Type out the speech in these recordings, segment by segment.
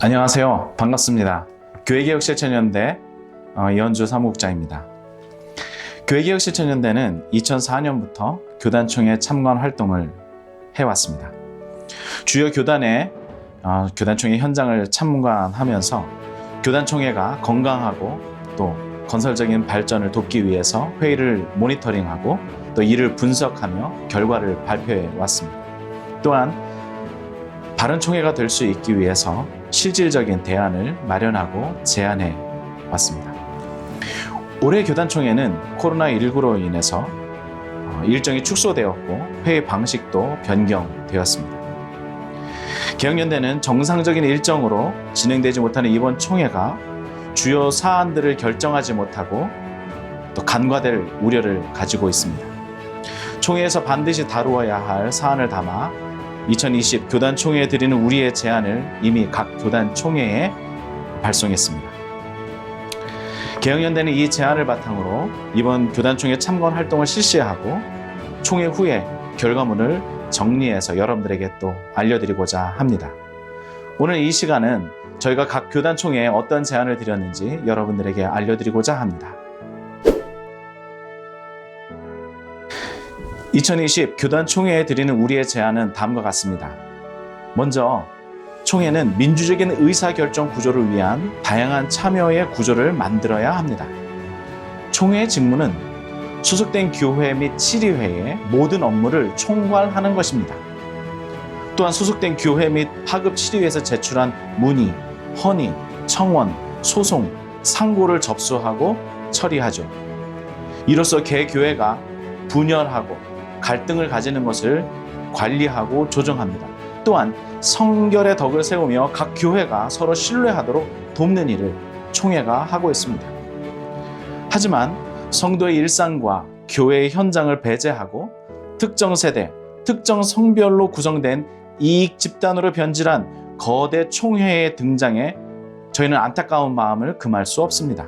안녕하세요. 반갑습니다. 교회개혁실천연대 이현주 사무국장입니다. 교회개혁실천연대는 2004년부터 교단총회 참관 활동을 해왔습니다. 주요 교단의 교단총회 현장을 참관하면서 교단총회가 건강하고 또 건설적인 발전을 돕기 위해서 회의를 모니터링하고 또 이를 분석하며 결과를 발표해 왔습니다. 또한 바른 총회가 될 수 있기 위해서 실질적인 대안을 마련하고 제안해 왔습니다. 올해 교단총회는 코로나19로 인해서 일정이 축소되었고 회의 방식도 변경되었습니다. 개혁연대는 정상적인 일정으로 진행되지 못하는 이번 총회가 주요 사안들을 결정하지 못하고 또 간과될 우려를 가지고 있습니다. 총회에서 반드시 다루어야 할 사안을 담아 2020 교단총회에 드리는 우리의 제안을 이미 각 교단총회에 발송했습니다. 개혁연대는 이 제안을 바탕으로 이번 교단총회 참관 활동을 실시하고 총회 후에 결과물을 정리해서 여러분들에게 또 알려드리고자 합니다. 오늘 이 시간은 저희가 각 교단총회에 어떤 제안을 드렸는지 여러분들에게 알려드리고자 합니다. 2020 교단총회에 드리는 우리의 제안은 다음과 같습니다. 먼저 총회는 민주적인 의사결정 구조를 위한 다양한 참여의 구조를 만들어야 합니다. 총회의 직무는 소속된 교회 및 치리회의 모든 업무를 총괄하는 것입니다. 또한 소속된 교회 및 하급 치리회에서 제출한 문의, 헌의, 청원, 소송, 상고를 접수하고 처리하죠. 이로써 개교회가 분열하고 갈등을 가지는 것을 관리하고 조정합니다. 또한 성결의 덕을 세우며 각 교회가 서로 신뢰하도록 돕는 일을 총회가 하고 있습니다. 하지만 성도의 일상과 교회의 현장을 배제하고 특정 세대, 특정 성별로 구성된 이익 집단으로 변질한 거대 총회의 등장에 저희는 안타까운 마음을 금할 수 없습니다.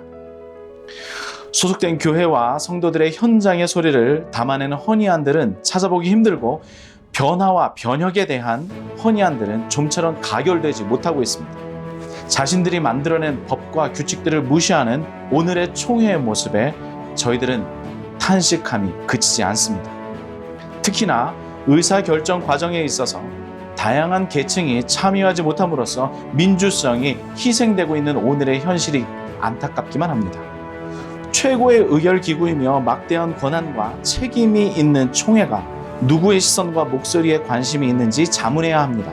소속된 교회와 성도들의 현장의 소리를 담아내는 헌의안들은 찾아보기 힘들고 변화와 변혁에 대한 헌의안들은 좀처럼 가결되지 못하고 있습니다. 자신들이 만들어낸 법과 규칙들을 무시하는 오늘의 총회의 모습에 저희들은 탄식함이 그치지 않습니다. 특히나 의사결정 과정에 있어서 다양한 계층이 참여하지 못함으로써 민주성이 희생되고 있는 오늘의 현실이 안타깝기만 합니다. 최고의 의결기구이며 막대한 권한과 책임이 있는 총회가 누구의 시선과 목소리에 관심이 있는지 자문해야 합니다.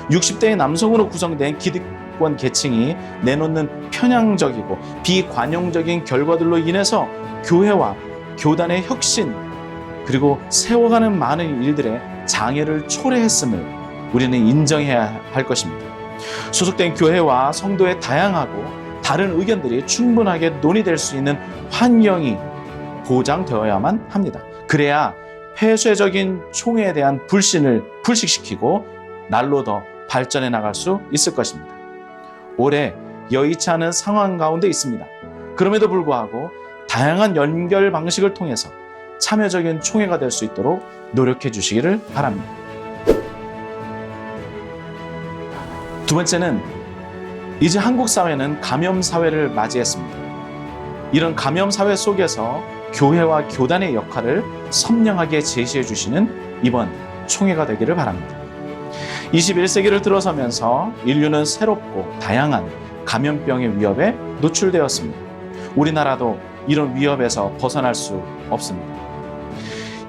60대의 남성으로 구성된 기득권 계층이 내놓는 편향적이고 비관용적인 결과들로 인해서 교회와 교단의 혁신 그리고 세워가는 많은 일들의 장애를 초래했음을 우리는 인정해야 할 것입니다. 소속된 교회와 성도의 다양하고 다른 의견들이 충분하게 논의될 수 있는 환경이 보장되어야만 합니다. 그래야 폐쇄적인 총회에 대한 불신을 불식시키고 날로 더 발전해 나갈 수 있을 것입니다. 올해 여의치 않은 상황 가운데 있습니다. 그럼에도 불구하고 다양한 연결 방식을 통해서 참여적인 총회가 될 수 있도록 노력해 주시기를 바랍니다. 두 번째는 이제 한국 사회는 감염 사회를 맞이했습니다. 이런 감염 사회 속에서 교회와 교단의 역할을 선명하게 제시해 주시는 이번 총회가 되기를 바랍니다. 21세기를 들어서면서 인류는 새롭고 다양한 감염병의 위협에 노출되었습니다. 우리나라도 이런 위협에서 벗어날 수 없습니다.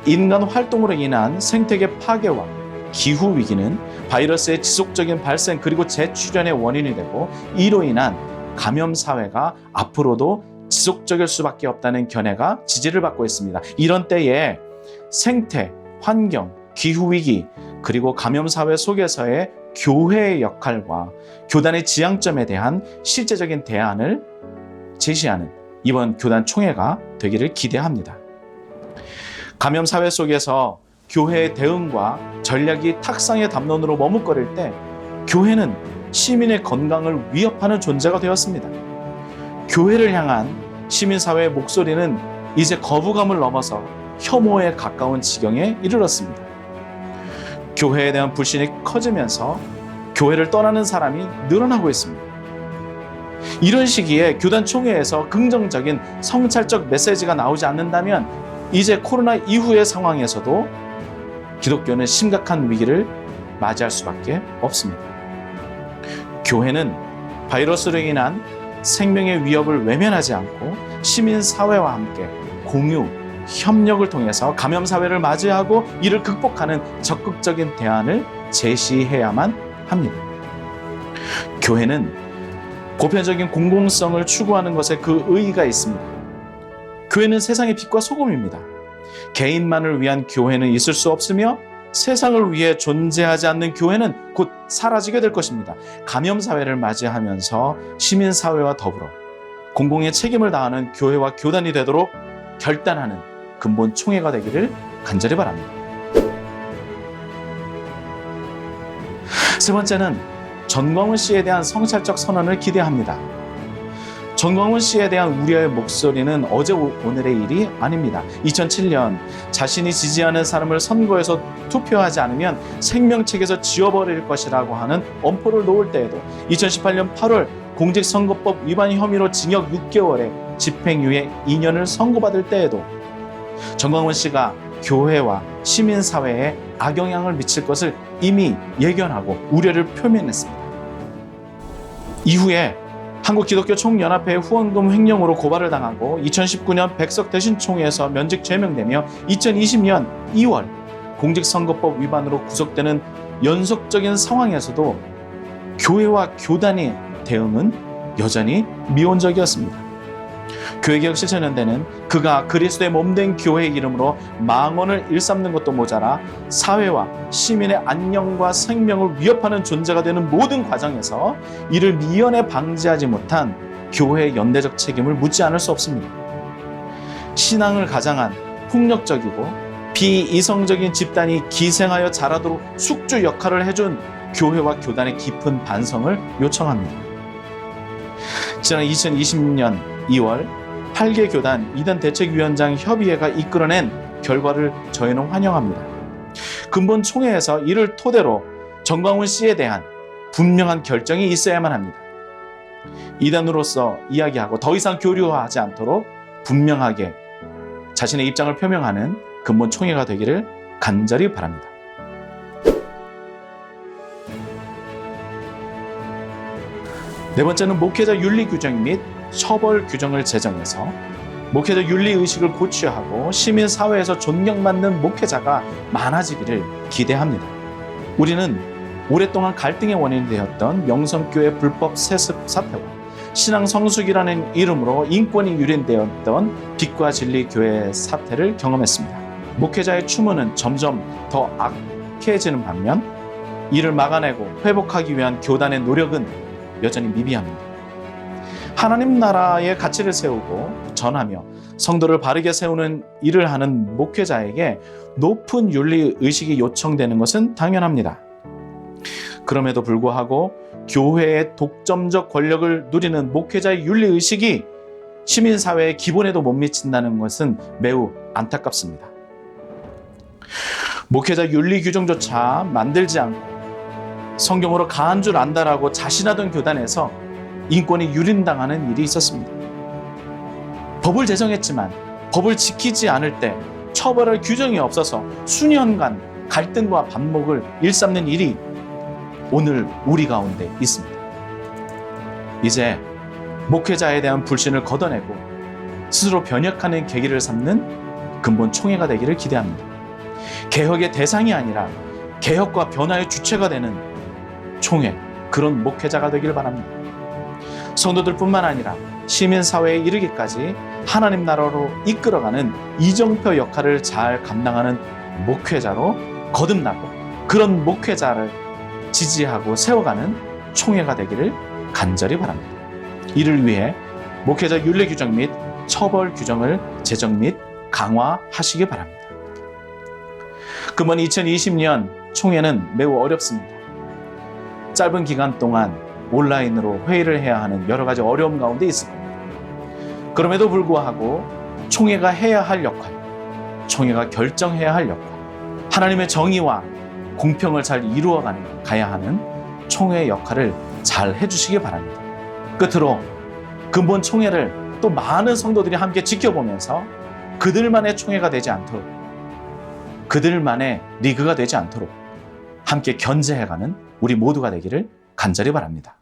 인간 활동으로 인한 생태계 파괴와 기후 위기는 바이러스의 지속적인 발생 그리고 재출현의 원인이 되고 이로 인한 감염 사회가 앞으로도 지속적일 수밖에 없다는 견해가 지지를 받고 있습니다. 이런 때에 생태, 환경, 기후 위기 그리고 감염 사회 속에서의 교회의 역할과 교단의 지향점에 대한 실제적인 대안을 제시하는 이번 교단 총회가 되기를 기대합니다. 감염 사회 속에서 교회의 대응과 전략이 탁상의 담론으로 머뭇거릴 때 교회는 시민의 건강을 위협하는 존재가 되었습니다. 교회를 향한 시민사회의 목소리는 이제 거부감을 넘어서 혐오에 가까운 지경에 이르렀습니다. 교회에 대한 불신이 커지면서 교회를 떠나는 사람이 늘어나고 있습니다. 이런 시기에 교단 총회에서 긍정적인 성찰적 메시지가 나오지 않는다면 이제 코로나 이후의 상황에서도 기독교는 심각한 위기를 맞이할 수밖에 없습니다. 교회는 바이러스로 인한 생명의 위협을 외면하지 않고 시민사회와 함께 공유, 협력을 통해서 감염사회를 맞이하고 이를 극복하는 적극적인 대안을 제시해야만 합니다. 교회는 보편적인 공공성을 추구하는 것에 그 의의가 있습니다. 교회는 세상의 빛과 소금입니다. 개인만을 위한 교회는 있을 수 없으며 세상을 위해 존재하지 않는 교회는 곧 사라지게 될 것입니다. 감염사회를 맞이하면서 시민사회와 더불어 공공의 책임을 다하는 교회와 교단이 되도록 결단하는 근본 총회가 되기를 간절히 바랍니다. 세 번째는 전광훈 씨에 대한 성찰적 선언을 기대합니다. 전광훈 씨에 대한 우려의 목소리는 어제 오늘의 일이 아닙니다. 2007년 자신이 지지하는 사람을 선거에서 투표하지 않으면 생명책에서 지워버릴 것이라고 하는 엄포를 놓을 때에도 2018년 8월 공직선거법 위반 혐의로 징역 6개월에 집행유예 2년을 선고받을 때에도 전광훈 씨가 교회와 시민사회에 악영향을 미칠 것을 이미 예견하고 우려를 표명했습니다. 이후에 한국기독교총연합회 후원금 횡령으로 고발을 당하고 2019년 백석대신총회에서 면직 제명되며 2020년 2월 공직선거법 위반으로 구속되는 연속적인 상황에서도 교회와 교단의 대응은 여전히 미온적이었습니다. 교회개혁 실천연대는 그가 그리스도의 몸된 교회의 이름으로 망언을 일삼는 것도 모자라 사회와 시민의 안녕과 생명을 위협하는 존재가 되는 모든 과정에서 이를 미연에 방지하지 못한 교회의 연대적 책임을 묻지 않을 수 없습니다. 신앙을 가장한 폭력적이고 비이성적인 집단이 기생하여 자라도록 숙주 역할을 해준 교회와 교단의 깊은 반성을 요청합니다. 지난 2020년 2월 8개 교단 이단 대책위원장 협의회가 이끌어낸 결과를 저희는 환영합니다. 근본 총회에서 이를 토대로 전광훈 씨에 대한 분명한 결정이 있어야만 합니다. 이단으로서 이야기하고 더 이상 교류하지 않도록 분명하게 자신의 입장을 표명하는 근본 총회가 되기를 간절히 바랍니다. 네 번째는 목회자 윤리 규정 및 처벌 규정을 제정해서 목회자 윤리 의식을 고취하고 시민 사회에서 존경받는 목회자가 많아지기를 기대합니다. 우리는 오랫동안 갈등의 원인이 되었던 명성교회 불법 세습 사태와 신앙 성숙이라는 이름으로 인권이 유린되었던 빛과 진리 교회 사태를 경험했습니다. 목회자의 추모는 점점 더 악해지는 반면 이를 막아내고 회복하기 위한 교단의 노력은 여전히 미비합니다. 하나님 나라의 가치를 세우고 전하며 성도를 바르게 세우는 일을 하는 목회자에게 높은 윤리 의식이 요청되는 것은 당연합니다. 그럼에도 불구하고 교회의 독점적 권력을 누리는 목회자의 윤리 의식이 시민사회의 기본에도 못 미친다는 것은 매우 안타깝습니다. 목회자 윤리 규정조차 만들지 않고 성경으로 가한 줄 안다라고 자신하던 교단에서 인권이 유린당하는 일이 있었습니다. 법을 제정했지만 법을 지키지 않을 때 처벌할 규정이 없어서 수년간 갈등과 반목을 일삼는 일이 오늘 우리 가운데 있습니다. 이제 목회자에 대한 불신을 걷어내고 스스로 변혁하는 계기를 삼는 근본 총회가 되기를 기대합니다. 개혁의 대상이 아니라 개혁과 변화의 주체가 되는 총회, 그런 목회자가 되길 바랍니다. 성도들뿐만 아니라 시민사회에 이르기까지 하나님 나라로 이끌어가는 이정표 역할을 잘 감당하는 목회자로 거듭나고 그런 목회자를 지지하고 세워가는 총회가 되기를 간절히 바랍니다. 이를 위해 목회자 윤리 규정 및 처벌 규정을 제정 및 강화하시기 바랍니다. 금번 2020년 총회는 매우 어렵습니다. 짧은 기간 동안 온라인으로 회의를 해야 하는 여러 가지 어려움 가운데 있을 겁니다. 그럼에도 불구하고 총회가 해야 할 역할, 총회가 결정해야 할 역할, 하나님의 정의와 공평을 잘 이루어가야 하는 총회의 역할을 잘 해주시기 바랍니다. 끝으로 근본 총회를 또 많은 성도들이 함께 지켜보면서 그들만의 총회가 되지 않도록, 그들만의 리그가 되지 않도록 함께 견제해가는 우리 모두가 되기를 간절히 바랍니다.